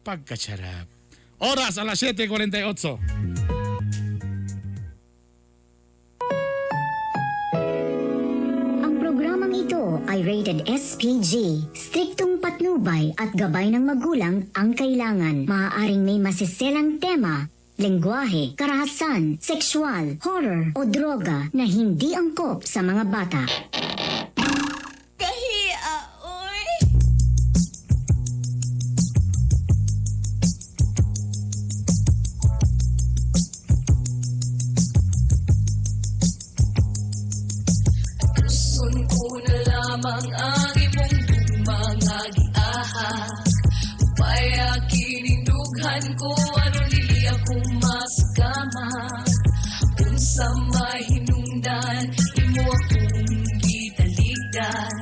pagkasarap. Oras alas 7:48. Ang programang ito ay rated SPG. Striktong patnubay at gabay ng magulang ang kailangan. Maaaring may masiselang tema, lengguwahe, karahasan, sexual, horror o droga na hindi angkop sa mga bata. Kahiya, oy! Gusto ko na lamang ang imong dumangagiaha Upaya kinindughan ko ano nili akong masgama Unsa mahinungdan imo akong gitaligdan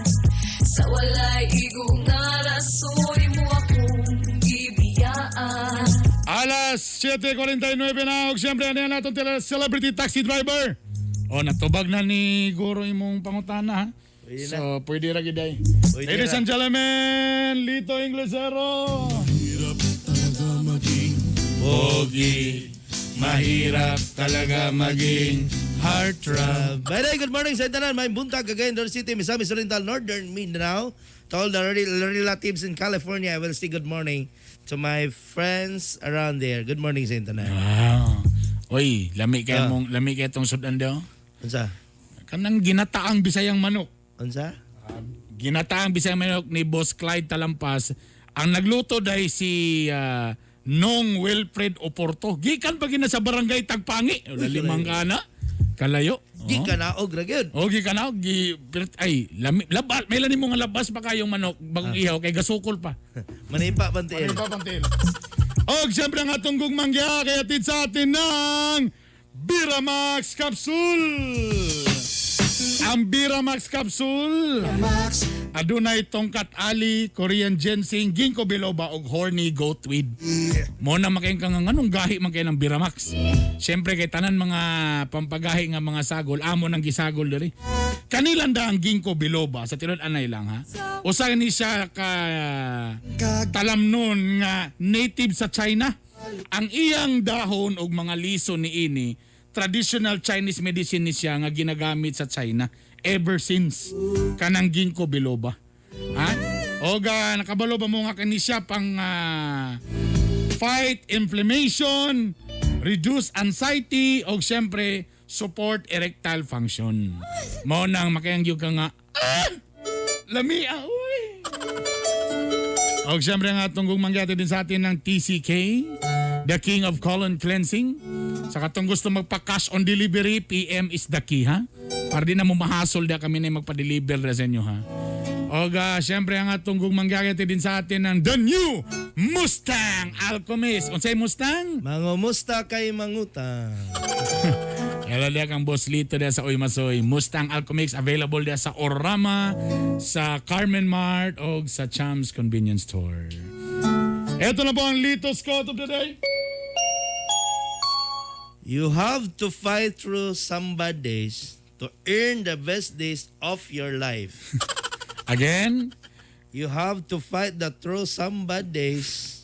Sa walay igong nga rason imo akong gibiyaan Alas 7:49 na og siyempre ano yan natin celebrity taxi driver. O natubag na ni Guro imong pangutana ha. Pwede na. So pwede ra gid ay. Pwede Ladies na. and gentlemen, Lito Inglesero. Mahirap talaga maging Pogi, mahirap talaga maging heartthrob. By the way, good morning sa Itanan. May buntag Cagayan de City, Misamis Oriental, Northern Mindanao. To all the relatives in California, I will say good morning to my friends around there. Good morning sa Itanan. Wow. Oy, lami kay mong lami kay tong sudan daw. Unsa? Kanang ginataang Bisayang manok. Unsa? Ginataang Bisayang manok ni Boss Clyde Talampas. Ang nagluto dahil si Nong Wilfred Oporto. Gikan pa gina sa barangay Tagpangi. Limang kana. Kalayo. Di ka na og ragyod. O gikan na. Ay, labas. May lanin mo nga labas pa kayong manok bagong ihaw. Kay gasukol pa. Manimpa pantiin. Og siyempre ang atong gugmangya kaya tid sa atin ng Biramax Capsule. Ang Biramax Capsule adunay tongkat ali, Korean ginseng, ginkgo biloba og horny goatweed. Mo na makain ka nga nganong gahi man kay ng Biramax. Siyempre kay tanan mga pampagahi nga mga sagol amo nang gisagol diri. Kanilang da ang ginkgo biloba sa tinud anay lang ha. Usa ni siya ka talamnon nga native sa China. Ang iyang dahon og mga liso ni ini traditional Chinese medicine ni siya nga ginagamit sa China ever since kanang ginkgo biloba. Ha? Oga nakabalo ba mo nga kani siya pang fight inflammation, reduce anxiety og syempre support erectile function. Mao nang makayangyo ka nga lami uy. Og syempre nga tunggong mangyati din sa atin ng TCK, the King of Colon Cleansing. Sa katong gusto magpa-cash on delivery, PM is the key ha. Para di na mo mahasol da kami na magpa-deliver na sa inyo ha. Og syempre ang tunggong mangyati din sa atin ng the new Mustang Alchemist. Unsay Mustang? Mangumusta kay mangutang. Kaya liya kang Boss Lito dia sa Uy Masoy. Mustang Alchemist available dia sa Orama, sa Carmen Mart o sa Cham's Convenience Store. Ito na po ang Lito's Quote of the Day. You have to fight through some bad days to earn the best days of your life. Again, You have to fight through some bad days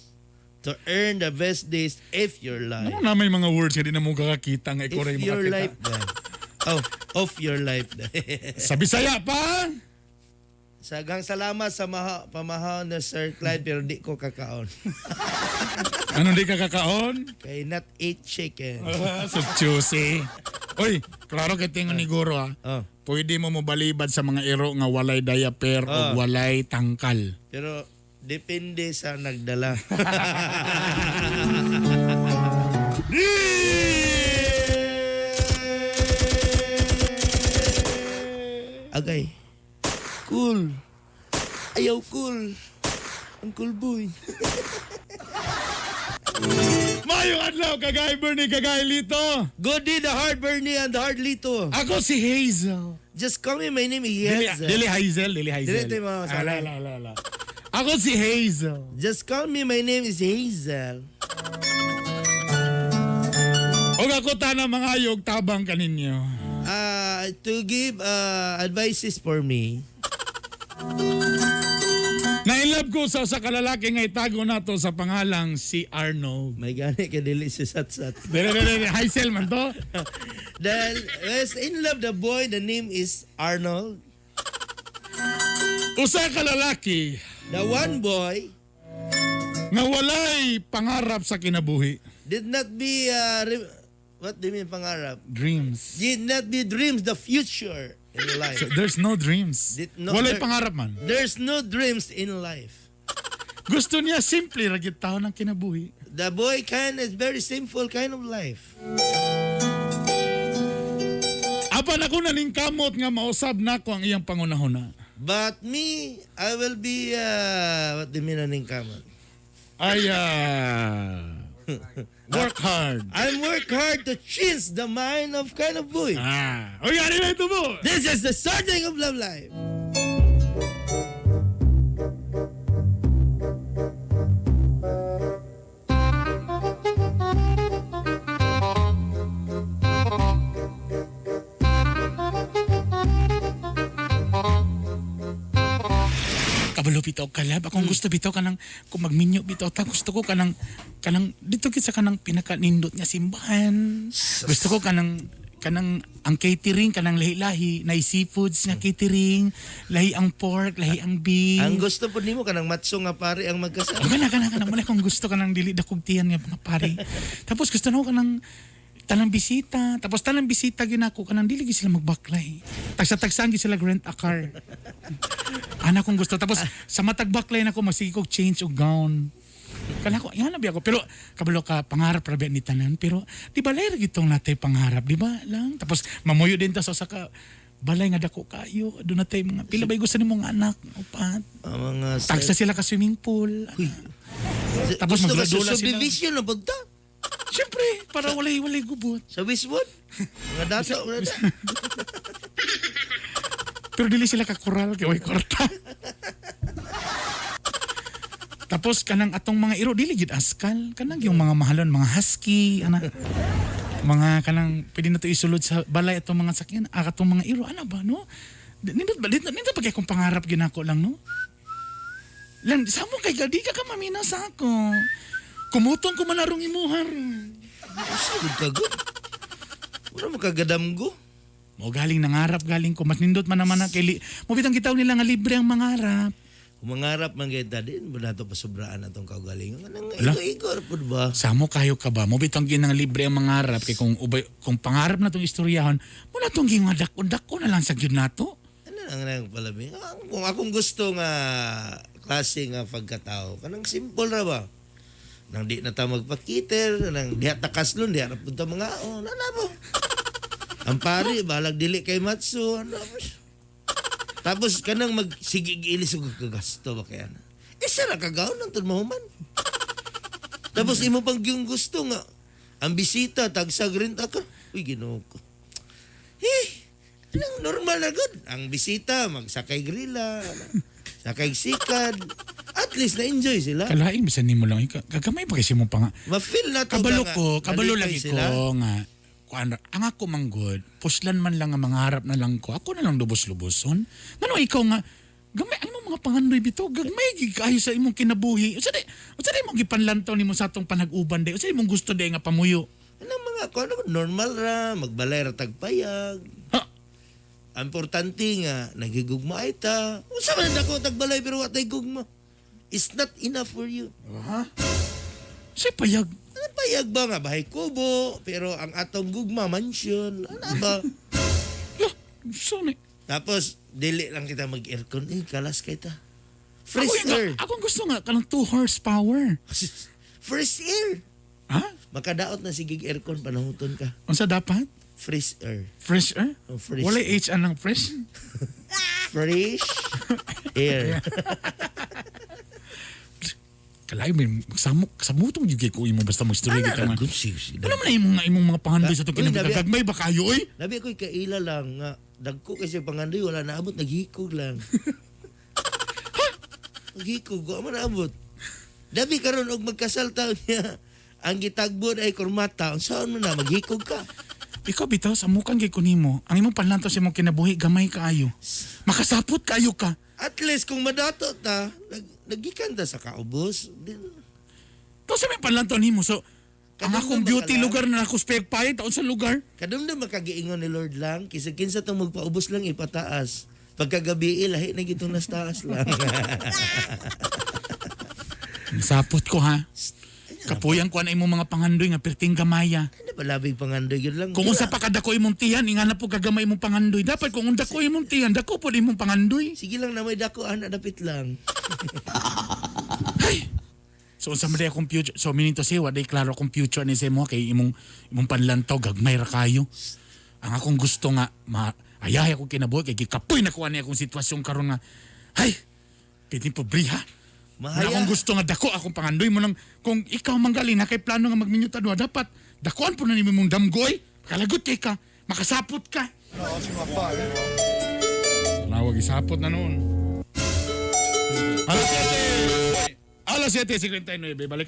to earn the best days of your life. ano na may mga words ka di na mo kakakita nga ikaw If rin your makakita. life then. Oh, of your life then. Sa Bisaya pa. Sagang salamat sa pamahaw na Sir Clyde pero di ko kakaon. Ano di ka kakaon? Kay not eat chicken. So juicy. Oy, klaro kay tingon ni Guro ha. Oh. Pwede mo mobalibad sa mga iro nga walay diaper o walay tangkal. Pero depende sa nagdala. Agay. Cool. Ayaw cool. Uncle Boy. Mayong adlaw kagay Bernie kagay Lito. Good day, the hard Bernie and the hard Lito. Ako si Hazel. Just call me, my name is Hazel. Dili Hazel. Dili tayo mga kasama. Ala. Ako si Hazel. Just call me, my name is Hazel. Og ako tana mga ayog tabang kaninyo. To give advices for me. Nainlove ko sa kalalaki nga itago nato sa pangalang si Arnold. May gani ka dili si Satsat. Dere, Haisel man to. Dahil, was in love the boy, the name is Arnold. Usa ka lalaki The one boy nga walay pangarap sa kinabuhi. did not be, what do you mean pangarap? Dreams. Did not be dreams the future in life. So, there's no dreams. Walay pangarap man. There's no dreams in life. Gusto niya simple ragit tao ng kinabuhi. The boy is very simple kind of life. Apan ako naning kamot nga mausab nako ang iyang pangunahuna. But me, I will be, what do you mean aning kamot? Ay, work hard. I work hard to change the mind of kind of boy. Oy, ano na ito mo? This is the starting of love life. Kabalo bitaw kalab. Akong gusto bitaw kanang kung magminyo bitaw ta gusto ko kanang dito kita kanang pinakanindot nga simbahan. Gusto ko kanang ang catering kanang lahi-lahi na seafoods nga catering, lahi ang pork, lahi ang beef. Ang gusto po nimo kanang matso nga pare ang magkasal. Kana mo kung gusto kanang dili dakog tiyan nga mga pare. Tapos gusto na ko kanang tanang bisita. Tapos tanang bisita ginako kanang dili gyud sila magbaklay. Tagsa-tagsan gyud sila rent a car. Ana kong gusto. Tapos sa matag baklay nako masige kog change og gown. Kala ko, yan nabi ako. Pero, kabalo ka, pangarap rabi ni tanan. Pero, di ba, layer gitong natay pangarap, di ba lang? Tapos, mamuyo din ta sa saka, balay nga dako kayo. Doon natay mga, pila ba gusto ni mong anak? Upat. Mga Tagsa sila ka swimming pool. Tapos, gusto ka sa magdula sila. subdivision na pagta? Siyempre, para walay gubot. Sa Westwood? Mga dato. Pero dili sila kakural, kaya way kwarta. Tapos kanang atong mga iro dili gid askal, kanang yung mga mahalon, mga husky, ana. Mga kanang pwede na to isulod sa balay atong mga sakyan, atong mga iro ana ba no? Nindot pa kay kung pangarap ginako lang no. Lang sa mo kay gadi ka mamina sa ako. Kumutong ko manarong imuhar. Good ka good. Wala mo kagadamgo. Mo galing nangarap galing ko mas nindot man naman na kay mo bitang kitaw nila nga libre ang mangarap. Kung mangarap man kita din, wala ito pasubraan atong kaugalingan. Anong Ala? igor po ba? Samo kayo ka ba? Mo bitang ginang libre ang mangarap kay kung pangarap na tong istoryahon, mo na tong gingadak-undak-o na lang sa gyud nato. Ano lang nang palabing? Kung akong gusto nga klase nga pagkatao, kanang simple ra ba? Nang di na ta magpakiter, nang diha ta kaslon, diha na punta mga, ano ba? Ang pari, balag dili kay Matsu, ano ba? Tapos kanang magsigig ilis og kagasto ba kaya na. Isa ra kagaon ng mahuman. Tapos imo pang yung gusto nga. Ang bisita tagsag rin ka. Uy Ginoo ko. Anong normal na good. Ang bisita magsakay grilla, sakay sikad. At least na enjoy sila. Kalaing bisan nimo lang gagamay pa kasi mo pa nga. Ma-feel na to Kabalo nga, lagi sila. ko nga. Ang ako manggod, puslan man lang ang mangarap na lang ko. Ako na lang lubos-luboson. Ngano ikaw nga, gamay ang imong mga pangandoy bitaw, gagmay gid kayo sa imong kinabuhi. Unsa di mo gipanlantaw nimo sa atong panag-uban day? Unsa di mong gusto day nga pamuyo? Anong mga normal ra, magbalay ra tagpayag. Ha? Ang importante nga, nagigugma ay ta. Unsa man dako tagbalay pero watay gugma. It's not enough for you. Say payag. Ano payag ba nga? Bahay kubo, pero ang atong gugma, mansion. Ano ba? Sorry. Tapos, dili lang kita mag-aircon. Kalas kay ta. Fresh air. Ako gusto nga kanang 2 horsepower. Fresh air. Ha? Makadaot na sigig aircon, panahuton ka. Unsa dapat? Fresh air. Fresh air? Oh, fresh. Wala H anang fresh? Fresh air. Kalay may samutong jud ko imo basta mo istorya kita man. Ano man imong mga pangandoy sa Uy, tong nabi- gagmay ba kayo oy? Labi ako'y kaila lang nga. Dagko kasi pangandoy, wala naabot, naghikog lang. Naghikog, wala man naabot. Labi karon og magkasal taon niya. Ang gitagbod ay kurmata. Saan mo na, maghikog ka. Ikaw bitaw sa mukan kay kunimo. Ang imong panlantaw sa imong kinabuhi gamay kaayo. Makasapot kayo ka. At least kung madato ta, nagikan ta sa kaubos. To sa may panlanton nimo. So, ang Kadung akong na beauty bakalan. lugar na ako spekpay taon sa lugar. Kadumdum makagiingon ni Lord lang, kisag kinsa tong magpaubos lang ipataas. Pagkagabi lahi na gitong nas taas lang. Nasapot ko ha. Kapuyan ko na imong mga pangandoy nga perting gamaya. Ano ba labing pangandoy yun lang? Kung unsa pa kadako imong tiyan, ingana po kagamay imong pangandoy. Dapat kung unda ko imong tiyan, dako po imong pangandoy. Sige lang na may dako, anak dapit lang. So unsa man day akong future. So meaning to say, waday klaro akong future ni sa mo kay imong panlantaw gagmay ra kayo. Ang akong gusto nga ayahay ako kinabuhi kay gikapoy na ko ani akong sitwasyon karon nga. Hay, pitin pobriha. Mahaya. Akong gusto nga dako akong pangandoy mo lang kung ikaw manggali na kay plano nga magminyutan wa dapat dakuan po na nimo mong damgoy. Kalagot kay ka, makasapot ka. Lawag isapot na noon. Alas 7:59, balik